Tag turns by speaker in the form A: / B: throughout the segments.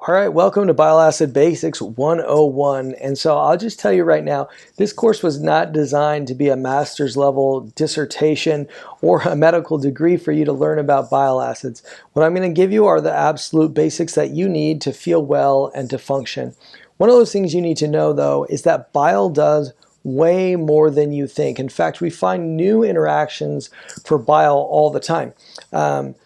A: All right, welcome to Bile Acid Basics 101. And so I'll just tell you right now, this course was not designed to be a master's level dissertation or a medical degree for you to learn about bile acids. What I'm going to give you are the absolute basics that you need to feel well and to function. One of those things you need to know, though, is that bile does way more than you think. In fact, we find new interactions for bile all the time.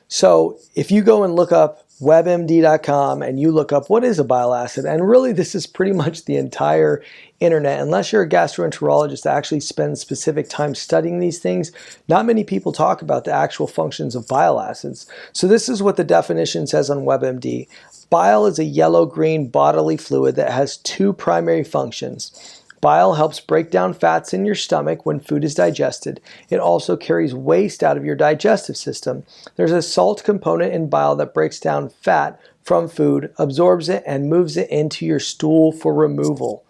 A: So if you go and look up webmd.com and you look up what is a bile acid, and really this is pretty much the entire internet, unless you're a gastroenterologist that actually spends specific time studying these things, not many people talk about the actual functions of bile acids. So this is what the definition says on WebMD. Bile is a yellow-green bodily fluid that has two primary functions. Bile helps break down fats in your stomach when food is digested. It also carries waste out of your digestive system. There's a salt component in bile that breaks down fat from food, absorbs it, and moves it into your stool for removal.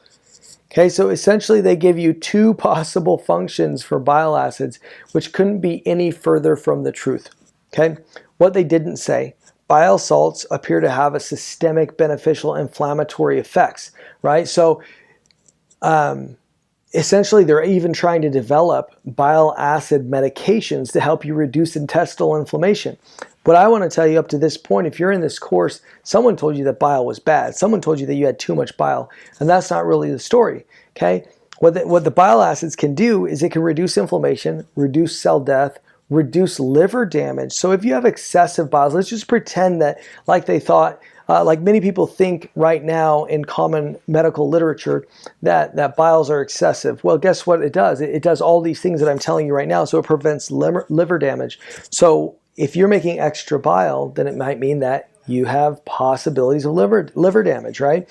A: Okay, so essentially they give you two possible functions for bile acids, which couldn't be any further from the truth. Okay, what they didn't say. Bile salts appear to have a systemic beneficial inflammatory effects, right? So essentially, they're even trying to develop bile acid medications to help you reduce intestinal inflammation. But I want to tell you up to this point, if you're in this course, someone told you that bile was bad. Someone told you that you had too much bile, and that's not really the story, okay? What the bile acids can do is it can reduce inflammation, reduce cell death, reduce liver damage. So if you have excessive bile, let's just pretend that like they thought, like many people think right now in common medical literature that biles are excessive. Well, guess what it does? It does all these things that I'm telling you right now, so it prevents liver damage. So if you're making extra bile, then it might mean that you have possibilities of liver damage, right?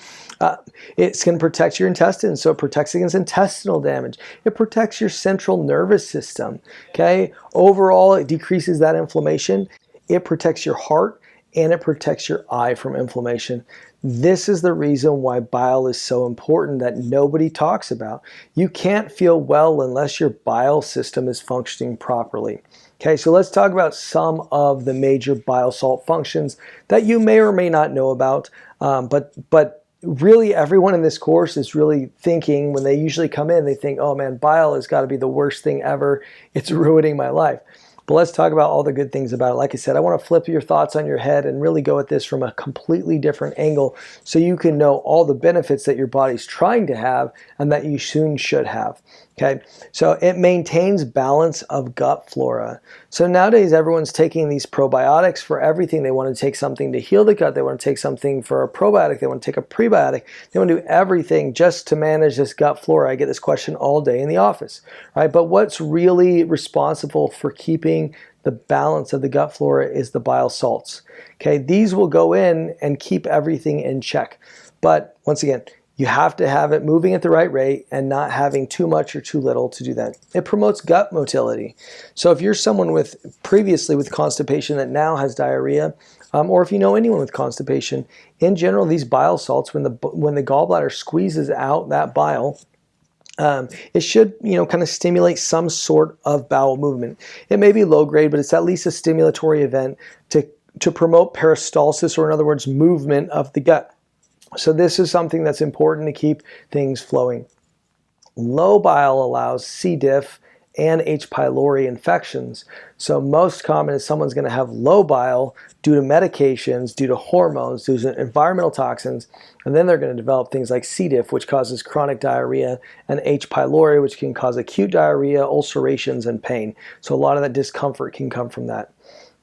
A: It's going to protect your intestines, so it protects against intestinal damage. It protects your central nervous system, okay? Overall, it decreases that inflammation. It protects your heart, and it protects your eye from inflammation. This is the reason why bile is so important that nobody talks about. You can't feel well unless your bile system is functioning properly. Okay, so let's talk about some of the major bile salt functions that you may or may not know about, but really everyone in this course is really thinking, when they usually come in, they think, oh man, bile has got to be the worst thing ever. It's ruining my life. But let's talk about all the good things about it. Like I said, I want to flip your thoughts on your head and really go at this from a completely different angle so you can know all the benefits that your body's trying to have and that you soon should have. Okay, so it maintains balance of gut flora. So nowadays everyone's taking these probiotics for everything. They want to take something to heal the gut. They want to take something for a probiotic. They want to take a prebiotic. They want to do everything just to manage this gut flora. I get this question all day in the office, right? But what's really responsible for keeping the balance of the gut flora is the bile salts. Okay, these will go in and keep everything in check. But once again, you have to have it moving at the right rate and not having too much or too little to do that. It promotes gut motility. So if you're someone previously with constipation that now has diarrhea, or if you know anyone with constipation, in general, these bile salts, when the gallbladder squeezes out that bile, it should, kind of stimulate some sort of bowel movement. It may be low grade, but it's at least a stimulatory event to promote peristalsis, or in other words, movement of the gut. So this is something that's important to keep things flowing. Low bile allows C. diff and H. pylori infections. So most common is someone's going to have low bile due to medications, due to hormones, due to environmental toxins, and then they're going to develop things like C. diff, which causes chronic diarrhea, and H. pylori, which can cause acute diarrhea, ulcerations, and pain. So a lot of that discomfort can come from that.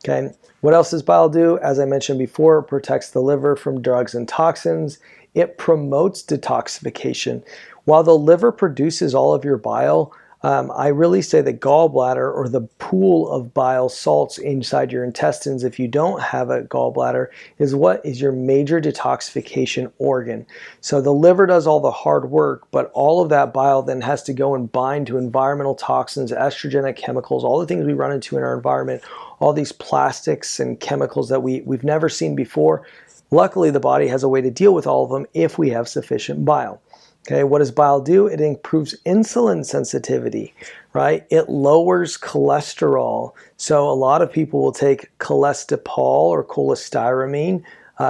A: Okay, what else does bile do? As I mentioned before, it protects the liver from drugs and toxins. It promotes detoxification. While the liver produces all of your bile, I really say the gallbladder, or the pool of bile salts inside your intestines, if you don't have a gallbladder, is what is your major detoxification organ. So the liver does all the hard work, but all of that bile then has to go and bind to environmental toxins, estrogenic chemicals, all the things we run into in our environment, all these plastics and chemicals that we've never seen before. Luckily, the body has a way to deal with all of them if we have sufficient bile. Okay, what does bile do? It improves insulin sensitivity, right? It lowers cholesterol. So a lot of people will take cholesterol or cholestyramine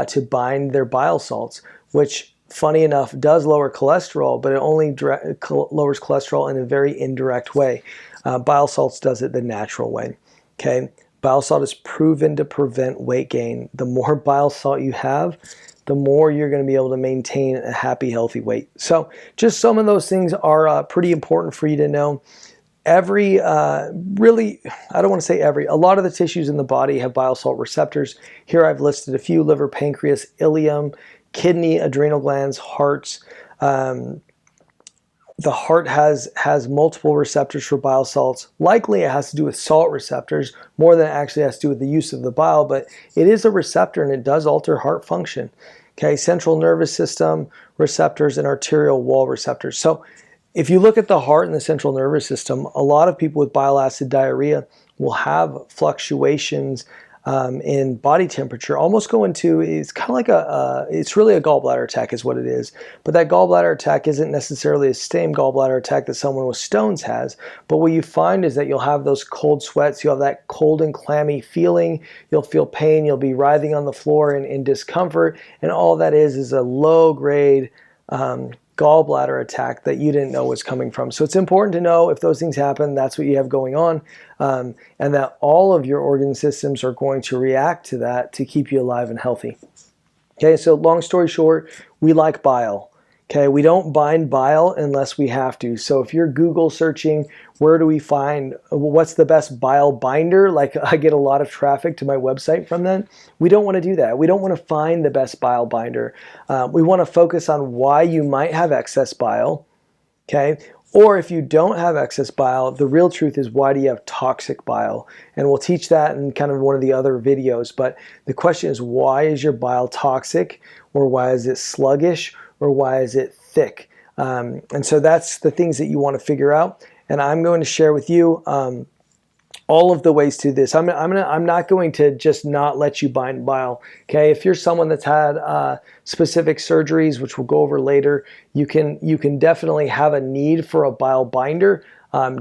A: to bind their bile salts, which, funny enough, does lower cholesterol, but it only lowers cholesterol in a very indirect way. Bile salts does it the natural way. Okay, bile salt is proven to prevent weight gain. The more bile salt you have, the more you're going to be able to maintain a happy, healthy weight. So just some of those things are pretty important for you to know. Really, I don't want to say every, a lot of the tissues in the body have bile salt receptors. Here I've listed a few: liver, pancreas, ileum, kidney, adrenal glands, hearts. The heart has multiple receptors for bile salts. Likely it has to do with salt receptors more than it actually has to do with the use of the bile, but it is a receptor and it does alter heart function. Okay, central nervous system receptors and arterial wall receptors. So if you look at the heart and the central nervous system, a lot of people with bile acid diarrhea will have fluctuations in body temperature, almost go into, it's kind of like it's really a gallbladder attack is what it is. But that gallbladder attack isn't necessarily the same gallbladder attack that someone with stones has. But what you find is that you'll have those cold sweats, you'll have that cold and clammy feeling, you'll feel pain, you'll be writhing on the floor in discomfort, and all that is a low grade gallbladder attack that you didn't know was coming from. So it's important to know if those things happen, that's what you have going on, and that all of your organ systems are going to react to that to keep you alive and healthy. Okay, so long story short, we like bile. Okay, we don't bind bile unless we have to. So if you're Google searching, where do we find, what's the best bile binder? Like, I get a lot of traffic to my website from that. We don't want to do that. We don't want to find the best bile binder. We want to focus on why you might have excess bile. Okay, or if you don't have excess bile, the real truth is, why do you have toxic bile? And we'll teach that in kind of one of the other videos. But the question is, why is your bile toxic? Or why is it sluggish? Or why is it thick? And so that's the things that you want to figure out. And I'm going to share with you all of the ways to this. I'm not going to just not let you bind bile. Okay, if you're someone that's had specific surgeries, which we'll go over later, you can definitely have a need for a bile binder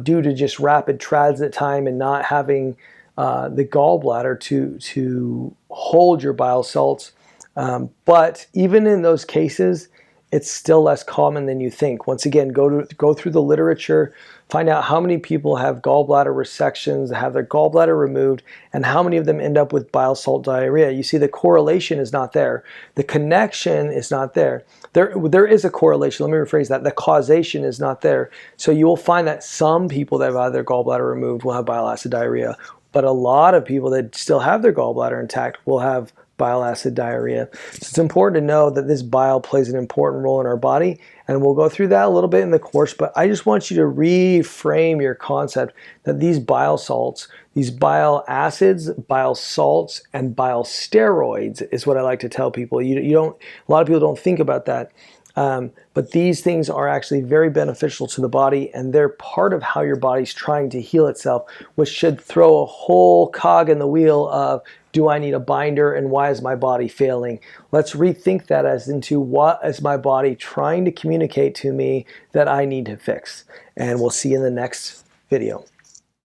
A: due to just rapid transit time and not having the gallbladder to hold your bile salts. But even in those cases, it's still less common than you think. Once again, go through the literature, find out how many people have gallbladder resections, have their gallbladder removed, and how many of them end up with bile salt diarrhea. You see, the correlation is not there. The connection is not there. There is a correlation. Let me rephrase that. The causation is not there. So you will find that some people that have had their gallbladder removed will have bile acid diarrhea, but a lot of people that still have their gallbladder intact will have bile acid diarrhea. So it's important to know that this bile plays an important role in our body, and we'll go through that a little bit in the course, but I just want you to reframe your concept that these bile salts, these bile acids, bile salts, and bile steroids is what I like to tell people. A lot of people don't think about that. But these things are actually very beneficial to the body, and they're part of how your body's trying to heal itself, which should throw a whole cog in the wheel of, do I need a binder and why is my body failing? Let's rethink that as into, what is my body trying to communicate to me that I need to fix? And we'll see you in the next video.